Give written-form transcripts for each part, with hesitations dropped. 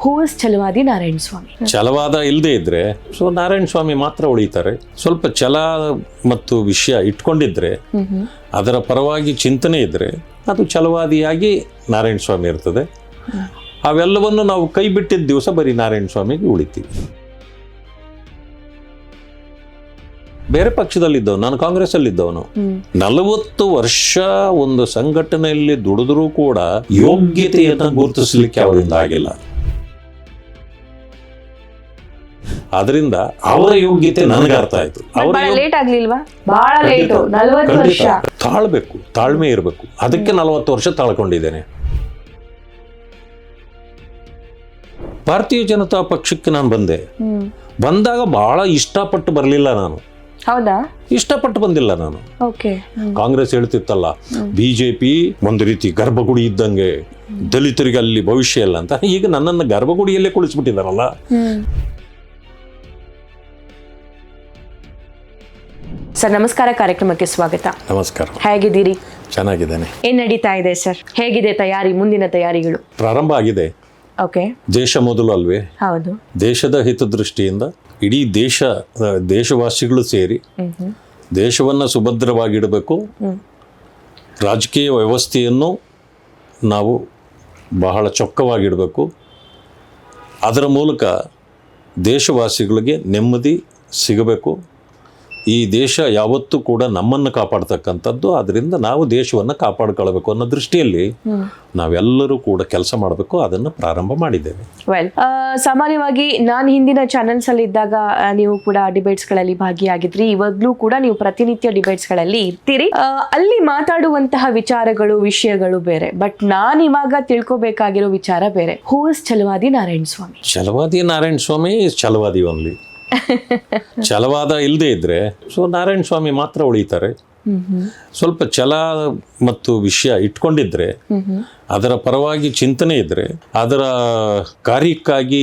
ಹೂ is Chalavadi Narayana ಸ್ವಾಮಿ? ಛಲವಾದ ಇಲ್ಲದೆ ಇದ್ರೆ so Narayana ಸ್ವಾಮಿ ಮಾತ್ರ ಉಳಿತಾರೆ. ಸ್ವಲ್ಪ ಛಲ ಮತ್ತು ವಿಷಯ ಇಟ್ಕೊಂಡಿದ್ರೆ, ಅದರ ಪರವಾಗಿ ಚಿಂತನೆ ಇದ್ರೆ ಅದು ಛಲವಾದಿಯಾಗಿ ನಾರಾಯಣ ಸ್ವಾಮಿ ಇರ್ತದೆ. ಅವೆಲ್ಲವನ್ನು ನಾವು ಕೈ ಬಿಟ್ಟಿದ್ದ ದಿವಸ ಬರೀ ನಾರಾಯಣ ಸ್ವಾಮಿಗೆ ಉಳಿತೀವಿ. ಬೇರೆ ಪಕ್ಷದಲ್ಲಿದ್ದವನು, ನಾನು ಕಾಂಗ್ರೆಸ್ ಅಲ್ಲಿದ್ದವನು. 40 ವರ್ಷ ಒಂದು ಸಂಘಟನೆಯಲ್ಲಿ ದುಡಿದ್ರೂ ಕೂಡ ಯೋಗ್ಯತೆಯನ್ನು ಗುರುತಿಸಲಿಕ್ಕೆ ಅವರಿಂದ ಆಗಿಲ್ಲ. ಆದ್ರಿಂದ ಅವರ ಯೋಗ್ಯತೆ ನನಗೆ ಅರ್ಥ ಆಯ್ತು. ಲೇಟ್ ಆಗ್ಲಿಲ್ವಾ? ಬಹಳ ಲೇಟು, 40 ವರ್ಷ. ತಾಳ್ಬೇಕು, ತಾಳ್ಮೆ ಇರಬೇಕು. ಅದಕ್ಕೆ 40 ವರ್ಷ ತಾಳ್ಕೊಂಡಿದ್ದೇನೆ. ಭಾರತೀಯ ಜನತಾ ಪಕ್ಷಕ್ಕೆ ನಾನು ಬಂದಾಗ ಬಹಳ ಇಷ್ಟಪಟ್ಟು ಬರಲಿಲ್ಲ. ನಾನು ಹೌದಾ? ಇಷ್ಟಪಟ್ಟು ಬಂದಿಲ್ಲ ನಾನು. ಓಕೆ. ಕಾಂಗ್ರೆಸ್ ಹೇಳ್ತಿತ್ತಲ್ಲ, ಬಿಜೆಪಿ ಒಂದು ರೀತಿ ಗರ್ಭಗುಡಿ ಇದ್ದಂಗೆ, ದಲಿತರಿಗೆ ಅಲ್ಲಿ ಭವಿಷ್ಯ ಇಲ್ಲ ಅಂತ. ಈಗ ನನ್ನನ್ನು ಗರ್ಭಗುಡಿಯಲ್ಲೇ ಕುಳಿಸ್ಬಿಟ್ಟಿದಾರಲ್ಲ. ಸರ್ ನಮಸ್ಕಾರ, ಕಾರ್ಯಕ್ರಮಕ್ಕೆ ಸ್ವಾಗತ. ನಮಸ್ಕಾರ. ಹೇಗಿದ್ದೀರಿ? ಚೆನ್ನಾಗಿದ್ದೇನೆ. ಏನ್ ನಡೀತಾ ಇದೆ ಸರ್? ಹೇಗಿದೆ ತಯಾರಿ, ಮುಂದಿನ ತಯಾರಿಗಳು? ಪ್ರಾರಂಭ ಆಗಿದೆ. ಓಕೆ. ದೇಶ ಮೊದಲು ಅಲ್ವೇ? ಹೌದು. ದೇಶದ ಹಿತದೃಷ್ಟಿಯಿಂದ ಇಡೀ ದೇಶವಾಸಿಗಳು ಸೇರಿ ದೇಶವನ್ನು ಸುಭದ್ರವಾಗಿಡಬೇಕು. ರಾಜಕೀಯ ವ್ಯವಸ್ಥೆಯನ್ನು ನಾವು ಬಹಳ ಚೊಕ್ಕವಾಗಿಡಬೇಕು. ಅದರ ಮೂಲಕ ದೇಶವಾಸಿಗಳಿಗೆ ನೆಮ್ಮದಿ ಸಿಗಬೇಕು. ಈ ದೇಶ ಯಾವತ್ತೂ ಕೂಡ ನಮ್ಮನ್ನು ಕಾಪಾಡ್ತಕ್ಕಂಥದ್ದು. ಅದರಿಂದ ನಾವು ದೇಶವನ್ನು ಕಾಪಾಡಿಕೊಳ್ಬೇಕು ಅನ್ನೋ ದೃಷ್ಟಿಯಲ್ಲಿ ನಾವೆಲ್ಲರೂ ಕೂಡ ಕೆಲಸ ಮಾಡಬೇಕು. ಅದನ್ನು ಪ್ರಾರಂಭ ಮಾಡಿದ್ದೇವೆ. ವೆಲ್, ಸಾಮಾನ್ಯವಾಗಿ ನಾನು ಹಿಂದಿನ ಚಾನೆಲ್ಸ್ ಅಲ್ಲಿ ಇದ್ದಾಗ ನೀವು ಕೂಡ ಡಿಬೇಟ್ಸ್ ಗಳಲ್ಲಿ ಭಾಗಿಯಾಗಿದ್ರಿ. ಇವಾಗ್ಲೂ ಕೂಡ ನೀವು ಪ್ರತಿನಿತ್ಯ ಡಿಬೇಟ್ಸ್ ಗಳಲ್ಲಿ ಇರ್ತೀರಿ. ಅಲ್ಲಿ ಮಾತಾಡುವಂತಹ ವಿಚಾರಗಳು, ವಿಷಯಗಳು ಬೇರೆ. ಬಟ್ ನಾನು ಇವಾಗ ತಿಳ್ಕೊಬೇಕಾಗಿರೋ ವಿಚಾರ ಬೇರೆ. Who is Chalavadi Narayana Swamy? Chalavadi Narayana Swamy Chalavadi only. ಛಲವಾದ ಇಲ್ಲದೆ ಇದ್ರೆ ಸೊ ನಾರಾಯಣ ಸ್ವಾಮಿ ಮಾತ್ರ ಉಳಿತಾರೆ. ಸ್ವಲ್ಪ ಛಲ ಮತ್ತು ವಿಷಯ ಇಟ್ಕೊಂಡಿದ್ರೆ, ಅದರ ಪರವಾಗಿ ಚಿಂತನೆ ಇದ್ರೆ, ಅದರ ಕಾರ್ಯಕ್ಕಾಗಿ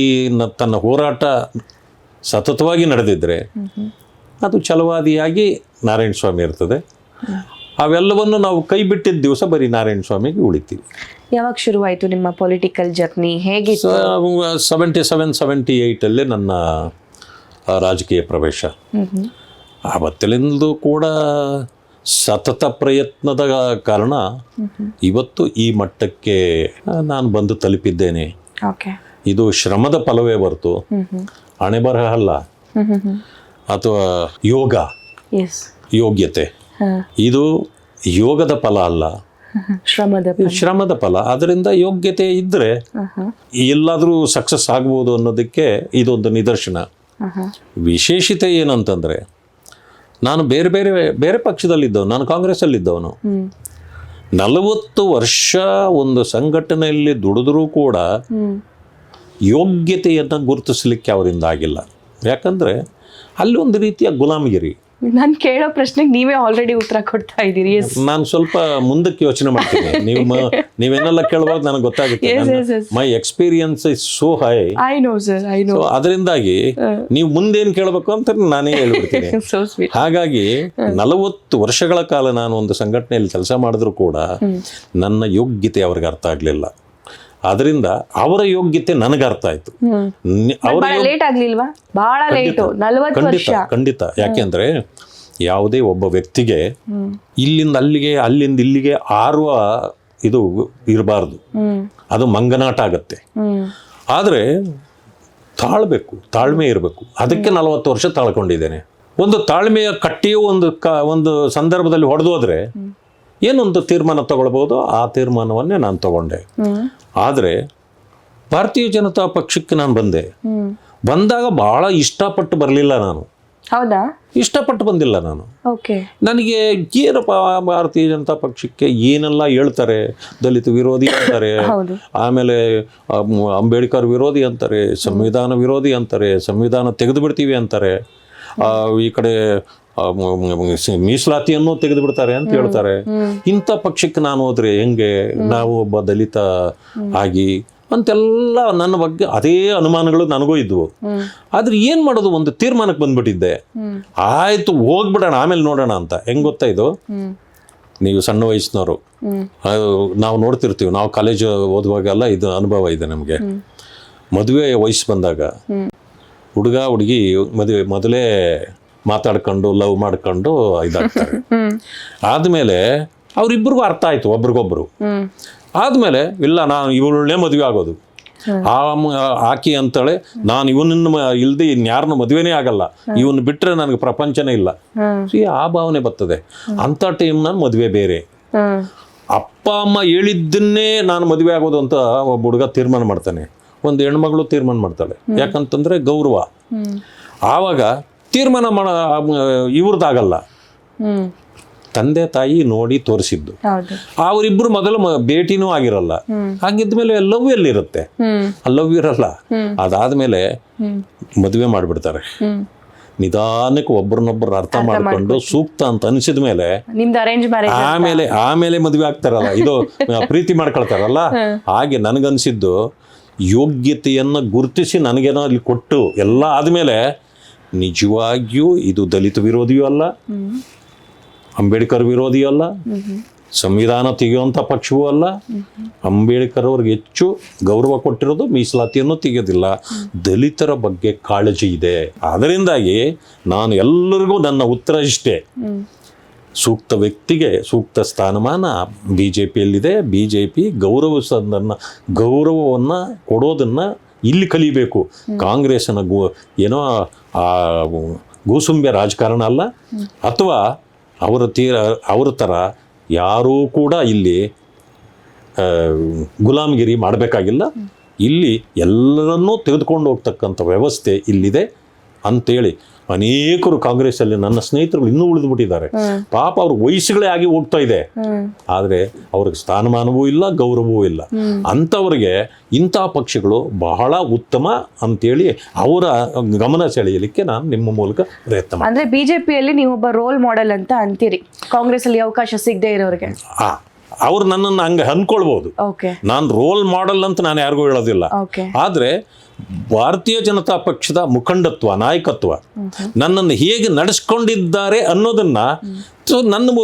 ತನ್ನ ಹೋರಾಟ ಸತತವಾಗಿ ನಡೆದಿದ್ರೆ ಅದು ಛಲವಾದಿಯಾಗಿ ನಾರಾಯಣ ಸ್ವಾಮಿ ಇರ್ತದೆ. ಅವೆಲ್ಲವನ್ನು ನಾವು ಕೈ ಬಿಟ್ಟಿದ್ದ ದಿವಸ ಬರೀ ನಾರಾಯಣ ಸ್ವಾಮಿಗೆ ಉಳಿತೀವಿ. ಯಾವಾಗ ಶುರುವಾಯಿತು ನಿಮ್ಮ ಪೊಲಿಟಿಕಲ್ ಜರ್ನಿ? ಹೇಗಿತ್ತು? 77-78 ಅಲ್ಲೇ ನನ್ನ ರಾಜಕೀಯ ಪ್ರವೇಶ. ಆವತ್ತಿನಿಂದಲೂ ಕೂಡ ಸತತ ಪ್ರಯತ್ನದ ಕಾರಣ ಇವತ್ತು ಈ ಮಟ್ಟಕ್ಕೆ ನಾನು ಬಂದು ತಲುಪಿದ್ದೇನೆ. ಇದು ಶ್ರಮದ ಫಲವೇ ಹೊರತು ಹಣೆ ಬರಹ ಅಲ್ಲ, ಅಥವಾ ಯೋಗ್ಯತೆ ಇದು ಯೋಗದ ಫಲ ಅಲ್ಲ, ಶ್ರಮದ ಫಲ. ಅದರಿಂದ ಯೋಗ್ಯತೆ ಇದ್ರೆ ಎಲ್ಲಾದರೂ ಸಕ್ಸಸ್ ಆಗ್ಬೋದು ಅನ್ನೋದಕ್ಕೆ ಇದೊಂದು ನಿದರ್ಶನ. ವಿಶೇಷತೆ ಏನಂತಂದ್ರೆ, ನಾನು ಬೇರೆ ಪಕ್ಷದಲ್ಲಿದ್ದವನು, ನಾನು ಕಾಂಗ್ರೆಸ್ ಅಲ್ಲಿದ್ದವನು. 40 ವರ್ಷ ಒಂದು ಸಂಘಟನೆಯಲ್ಲಿ ದುಡಿದ್ರೂ ಕೂಡ ಯೋಗ್ಯತೆಯನ್ನು ಗುರುತಿಸಲಿಕ್ಕೆ ಅವರಿಂದ ಆಗಿಲ್ಲ. ಯಾಕಂದ್ರೆ ಅಲ್ಲಿ ಒಂದು ರೀತಿಯ ಗುಲಾಮಗಿರಿ. ನಾನು ಕೇಳೋ ಪ್ರಶ್ನೆಗೆ ನೀವೇ ಆಲ್ರೆಡಿ ಉತ್ತರ ಕೊಡ್ತಾ ಇದ್ದೀರಿ. ನಾನು ಸ್ವಲ್ಪ ಮುಂದಕ್ಕೆ ಯೋಚನೆ ಮಾಡ್ತೀನಿ. ನೀವೇನೆಲ್ಲ ಕೇಳುವಾಗ ನನಗೆ ಗೊತ್ತಾಗುತ್ತೆ. ಮೈ experience is so high. I know sir, I know. ಅದರಿಂದಾಗಿ ನೀವು ಮುಂದೇನು ಕೇಳಬೇಕು ಅಂತ ನಾನೇ ಹೇಳ್ಬಿಡ್ತೀನಿ. ಹಾಗಾಗಿ 40 ವರ್ಷಗಳ ಕಾಲ ನಾನು ಒಂದು ಸಂಘಟನೆಯಲ್ಲಿ ಕೆಲಸ ಮಾಡಿದ್ರು ಕೂಡ ನನ್ನ ಯೋಗ್ಯತೆ ಅವ್ರಿಗೆ ಅರ್ಥ ಆಗ್ಲಿಲ್ಲ. ಅದರಿಂದ ಅವರ ಯೋಗ್ಯತೆ ನನಗೆ ಅರ್ಥ ಆಯ್ತು. ಲೇಟ್ ಆಗ್ಲಿಲ್ವಾ? ಬಹಳ ಲೇಟು, 40 ವರ್ಷ. ಖಂಡಿತ. ಯಾಕೆಂದ್ರೆ ಯಾವುದೇ ಒಬ್ಬ ವ್ಯಕ್ತಿಗೆ ಇಲ್ಲಿಂದ ಅಲ್ಲಿಗೆ, ಅಲ್ಲಿಂದ ಇಲ್ಲಿಗೆ ಆರುವ ಇದು ಇರಬಾರ್ದು. ಅದು ಮಂಗನಾಟ ಆಗತ್ತೆ. ಆದ್ರೆ ತಾಳ್ಮೆ ಇರಬೇಕು. ಅದಕ್ಕೆ 40 ವರ್ಷ ತಾಳ್ಕೊಂಡಿದ್ದೇನೆ. ಒಂದು ತಾಳ್ಮೆಯ ಕಟ್ಟಿಯು ಒಂದು ಸಂದರ್ಭದಲ್ಲಿ ಹೊಡೆದೋದ್ರೆ ಏನೊಂದು ತೀರ್ಮಾನ ತಗೊಳ್ಬೋದು. ಆ ತೀರ್ಮಾನವನ್ನೇ ನಾನು ತಗೊಂಡೆ. ಆದರೆ ಭಾರತೀಯ ಜನತಾ ಪಕ್ಷಕ್ಕೆ ನಾನು ಬಂದಾಗ ಬಹಳ ಇಷ್ಟಪಟ್ಟು ಬರಲಿಲ್ಲ ನಾನು. ಹೌದಾ? ಇಷ್ಟಪಟ್ಟು ಬಂದಿಲ್ಲ ನಾನು. ಓಕೆ. ನನಗೆ ಏನಪ್ಪ ಭಾರತೀಯ ಜನತಾ ಪಕ್ಷಕ್ಕೆ ಏನೆಲ್ಲ ಹೇಳ್ತಾರೆ, ದಲಿತ ವಿರೋಧಿ ಅಂತಾರೆ, ಆಮೇಲೆ ಅಂಬೇಡ್ಕರ್ ವಿರೋಧಿ ಅಂತಾರೆ, ಸಂವಿಧಾನ ವಿರೋಧಿ ಅಂತಾರೆ, ಸಂವಿಧಾನ ತೆಗೆದು ಬಿಡ್ತೀವಿ ಅಂತಾರೆ, ಈ ಕಡೆ ಮೀಸಲಾತಿಯನ್ನು ತೆಗೆದು ಬಿಡ್ತಾರೆ ಅಂತ ಹೇಳ್ತಾರೆ. ಇಂಥ ಪಕ್ಷಕ್ಕೆ ನಾನು ಹೋದ್ರೆ ಹೆಂಗೆ, ನಾವು ಒಬ್ಬ ದಲಿತ ಆಗಿ ಅಂತೆಲ್ಲ ನನ್ನ ಬಗ್ಗೆ ಅದೇ ಅನುಮಾನಗಳು ನನಗೂ ಇದ್ವು. ಆದ್ರೆ ಏನ್ ಮಾಡೋದು, ಒಂದು ತೀರ್ಮಾನಕ್ಕೆ ಬಂದ್ಬಿಟ್ಟಿದ್ದೆ. ಆಯ್ತು ಹೋಗ್ಬಿಡೋಣ, ಆಮೇಲೆ ನೋಡೋಣ ಅಂತ. ಹೆಂಗ್ ಗೊತ್ತಾ ಇದು, ನೀವು ಸಣ್ಣ ವಯಸ್ಸಿನವರು, ನಾವು ನೋಡ್ತಿರ್ತೀವಿ, ನಾವು ಕಾಲೇಜ್ ಓದುವಾಗೆಲ್ಲ ಇದು ಅನುಭವ ಇದೆ ನಮಗೆ. ಮದುವೆ ವಯಸ್ಸು ಬಂದಾಗ ಹುಡುಗ ಹುಡುಗಿ ಮೊದಲೇ ಮಾತಾಡ್ಕೊಂಡು ಲವ್ ಮಾಡ್ಕೊಂಡು ಇದಾಗ್ತಾರೆ. ಆದಮೇಲೆ ಅವರಿಬ್ಬರಿಗೂ ಅರ್ಥ ಆಯಿತು ಒಬ್ರಿಗೊಬ್ರು. ಆದಮೇಲೆ ಇಲ್ಲ ನಾನು ಇವಳನ್ನೇ ಮದುವೆ ಆಗೋದು, ಆಕಿ ಅಂತಾಳೆ ನಾನು ಇವನನ್ನು ಇಲ್ದೆ ಇನ್ಯಾರನ್ನು ಮದುವೆನೇ ಆಗಲ್ಲ, ಇವನು ಬಿಟ್ಟರೆ ನನಗೆ ಪ್ರಪಂಚನೇ ಇಲ್ಲ. ಆ ಭಾವನೆ ಬರ್ತದೆ. ಅಂಥ ಟೈಮ್ ನಾನು ಮದುವೆ ಬೇರೆ. ಅಪ್ಪ ಅಮ್ಮ ಹೇಳಿದ್ದನ್ನೇ ನಾನು ಮದುವೆ ಆಗೋದು ಅಂತ ಒಬ್ಬ ಹುಡುಗ ತೀರ್ಮಾನ ಮಾಡ್ತಾನೆ, ಒಂದು ಹೆಣ್ಮಗಳು ತೀರ್ಮಾನ ಮಾಡ್ತಾಳೆ. ಯಾಕಂತಂದ್ರೆ ಗೌರವ. ಆವಾಗ ತೀರ್ಮಾನ ಇವ್ರದ್ದಾಗಲ್ಲ, ತಂದೆ ತಾಯಿ ನೋಡಿ ತೋರಿಸಿದ್ದು. ಅವರಿಬ್ರು ಮೊದಲು ಭೇಟಿನೂ ಆಗಿರಲ್ಲ. ಹಾಗಿದ್ಮೇಲೆ ಲವ್ ಎಲ್ಲಿರುತ್ತೆ? ಲವ್ ಇರಲ್ಲ. ಅದಾದ್ಮೇಲೆ ಮದುವೆ ಮಾಡಿಬಿಡ್ತಾರೆ. ನಿಧಾನಕ್ಕೆ ಒಬ್ರನ್ನೊಬ್ರು ಅರ್ಥ ಮಾಡ್ಕೊಂಡು ಸೂಕ್ತ ಅಂತ ಅನಿಸಿದ ಮೇಲೆ ಆಮೇಲೆ ಮದುವೆ ಆಗ್ತಾರಲ್ಲ, ಇದು ಪ್ರೀತಿ ಮಾಡ್ಕೊಳ್ತಾರಲ್ಲ. ಹಾಗೆ ನನಗನ್ಸಿದ್ದು ಯೋಗ್ಯತೆಯನ್ನು ಗುರುತಿಸಿ ನನಗೇನೋ ಅಲ್ಲಿ ಕೊಟ್ಟು ಎಲ್ಲ ಆದಮೇಲೆ ನಿಜವಾಗಿಯೂ ಇದು ದಲಿತ ವಿರೋಧಿಯೂ ಅಲ್ಲ, ಅಂಬೇಡ್ಕರ್ ವಿರೋಧಿಯೂ ಅಲ್ಲ, ಸಂವಿಧಾನ ತೆಗೆಯುವಂಥ ಪಕ್ಷವೂ ಅಲ್ಲ. ಅಂಬೇಡ್ಕರ್ ಅವ್ರಿಗೆ ಹೆಚ್ಚು ಗೌರವ ಕೊಟ್ಟಿರೋದು, ಮೀಸಲಾತಿಯನ್ನು ತೆಗೆಯೋದಿಲ್ಲ. ದಲಿತರ ಬಗ್ಗೆ ಕಾಳಜಿ ಇದೆ. ಅದರಿಂದಾಗಿ ನಾನು ಎಲ್ಲರಿಗೂ ನನ್ನ ಉತ್ತರ ಇಷ್ಟೇ, ಸೂಕ್ತ ವ್ಯಕ್ತಿಗೆ ಸೂಕ್ತ ಸ್ಥಾನಮಾನ BJPಯಲ್ಲಿದೆ. BJP ಗೌರವವನ್ನು ಕೊಡೋದನ್ನು ಇಲ್ಲಿ ಕಲಿಬೇಕು. ಕಾಂಗ್ರೆಸ್ನ ಏನೋ ಗೂಸುಂಬೆ ರಾಜಕಾರಣ ಅಲ್ಲ, ಅಥವಾ ಅವರ ಥರ ಯಾರೂ ಕೂಡ ಇಲ್ಲಿ ಗುಲಾಮಗಿರಿ ಮಾಡಬೇಕಾಗಿಲ್ಲ. ಇಲ್ಲಿ ಎಲ್ಲರನ್ನೂ ತೆಗೆದುಕೊಂಡು ಹೋಗ್ತಕ್ಕಂಥ ವ್ಯವಸ್ಥೆ ಇಲ್ಲಿದೆ ಅಂತೇಳಿ ಅನೇಕರು ಕಾಂಗ್ರೆಸ್ಸಲ್ಲಿ ನನ್ನ ಸ್ನೇಹಿತರು ಇನ್ನೂ ಉಳಿದುಬಿಟ್ಟಿದ್ದಾರೆ. ಪಾಪ ಅವ್ರ ವಯಸ್ಸುಗಳೇ ಆಗಿ ಹೋಗ್ತಾ ಇದೆ, ಆದರೆ ಅವ್ರಿಗೆ ಸ್ಥಾನಮಾನವೂ ಇಲ್ಲ, ಗೌರವವೂ ಇಲ್ಲ. ಅಂಥವ್ರಿಗೆ ಇಂಥ ಪಕ್ಷಗಳು ಬಹಳ ಉತ್ತಮ ಅಂತೇಳಿ ಅವರ ಗಮನ ಸೆಳೆಯಲಿಕ್ಕೆ ನಾನು ನಿಮ್ಮ ಮೂಲಕ ಪ್ರಯತ್ನ ಮಾಡ್ತೀನಿ. ಅಂದ್ರೆ BJPಯಲ್ಲಿ ನೀವೊಬ್ಬ ರೋಲ್ ಮಾಡೆಲ್ ಅಂತ ಅಂತೀರಿ, ಕಾಂಗ್ರೆಸ್ ಅಲ್ಲಿ ಅವಕಾಶ ಸಿಗದೆ ಇರೋರಿಗೆ. ಅವ್ರು ನನ್ನನ್ನು ಹಂಗೆ ಅನ್ಕೊಳ್ಬಹುದು. ನಾನು ರೋಲ್ ಮಾಡೆಲ್ ಅಂತ ನಾನು ಯಾರಿಗೂ ಹೇಳೋದಿಲ್ಲ. ಆದರೆ ಭಾರತೀಯ ಜನತಾ ಪಕ್ಷದ ಮುಖಂಡತ್ವ, ನಾಯಕತ್ವ ನನ್ನನ್ನು ಹೇಗೆ ನಡೆಸ್ಕೊಂಡಿದ್ದಾರೆ ಅನ್ನೋದನ್ನ ನನ್ನ ಮೂಲಕ